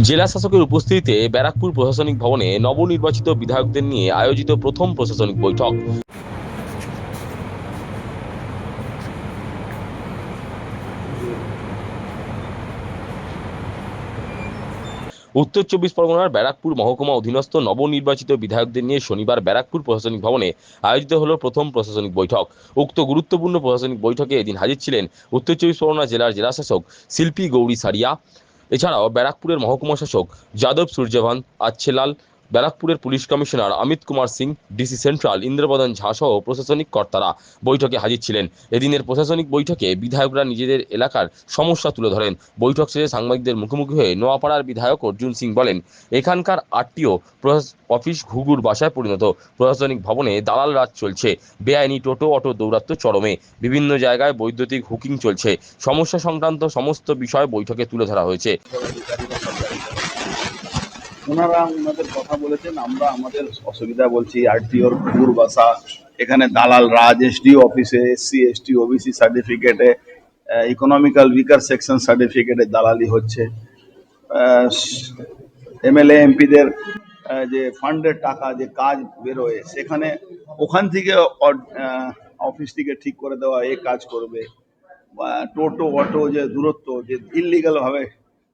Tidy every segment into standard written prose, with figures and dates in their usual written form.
জেলা শাসকের উপস্থিতিতে ব্যারাকপুর প্রশাসনিক ভবনে নবনির্বাচিত বিধায়কদের নিয়ে আয়োজিত প্রথম প্রশাসনিক বৈঠক। উত্তর চব্বিশ পরগনার ব্যারাকপুর মহকুমা অধীনস্থ নবনির্বাচিত বিধায়কদের নিয়ে শনিবার ব্যারাকপুর প্রশাসনিক ভবনে আয়োজিত হল প্রথম প্রশাসনিক বৈঠক। উক্ত গুরুত্বপূর্ণ প্রশাসনিক বৈঠকে এদিন হাজির ছিলেন উত্তর চব্বিশ পরগনা জেলার জেলাশাসক শিল্পী গৌরী সারিয়া, এছাড়াও ব্যারাকপুরের মহকুমা শাসক যাদব সূর্যভান আচ্ছেলাল, ব্যারাকপুরের police commissioner Amit Kumar Singh, DC central Indrapradhan Jha সহ প্রশাসনিক কর্তারা বৈঠকে হাজির ছিলেন। এদিনের প্রশাসনিক বৈঠকে বিধায়করা নিজেদের এলাকার সমস্যা তুলে ধরেন। বৈঠক শেষে সাংবাদিকদের মুখোমুখি হয়ে নোয়াপাড়ার বিধায়ক অর্জুন সিং বলেন, এখানকার আরটিও অফিস ঘুঘুর বাসায় পরিণত। প্রশাসনিক ভবনে দালাল রাজ চলছে, বেআইনি টোটো অটো দৌরাত্ম্য চরমে, বিভিন্ন জায়গায় বৈদ্যুতিক হুকিং চলছে। সমস্যা সংক্রান্ত সমস্ত বিষয় বৈঠকে তুলে ধরা হয়েছে। ওনারা ওনাদের কথা বলেছেন, আমরা আমাদের অসুবিধা বলছি। আরটিওর ঘুর বাসা, এখানে দালাল রাজ, এসডিও অফিসে এসসি এসটি ওবিসি সার্টিফিকেটে, ইকোনমিক্যাল উইকার সেকশন সার্টিফিকেটে দালালি হচ্ছে। এমএলএ এমপিদের যে ফান্ডের টাকা যে কাজ বেরোয় সেখানে ওখান থেকে অফিস থেকে ঠিক করে দেওয়া এ কাজ করবে। টোটো অটো যে দূরত্ব, যে ইললিগাল ভাবে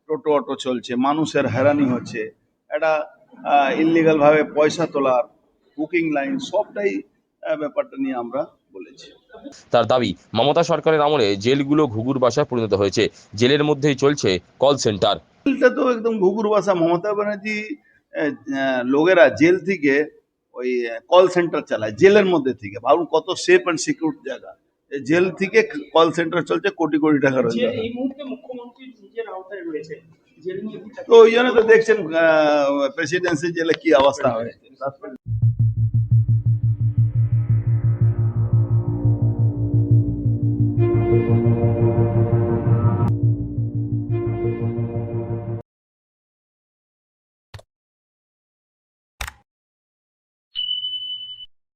টোটো অটো চলছে, মানুষের হয়রানি হচ্ছে, একটা ইললিগাল ভাবে পয়সা তোলার বুকিং লাইন, সবটাই ব্যাপারটা নিয়ে আমরা বলেছি। তার দাবি, মমতা সরকারের আমলে জেলগুলো ঘুঘুর বাসায় পরিণত হয়েছে, জেলের মধ্যেই চলছে কল সেন্টার। জেলটা তো একদম ঘুঘুর বাসা। মমতা ব্যানার্জি লোকেরা জেল থেকে ওই কল সেন্টার চালায়, জেলের মধ্যে থেকে। ভাবুন কত সেফ অ্যান্ড সিকিউর জায়গা। জেল থেকে কল সেন্টার চলছে, কোটি কোটি টাকা রোজগার। এই মুহূর্তে মুখ্যমন্ত্রী নিজের আওতায় রয়েছে, জেল নিয়ে তো ওই জন্য তো দেখছেন প্রেসিডেন্সি জেলে কি অবস্থা হয়েছে।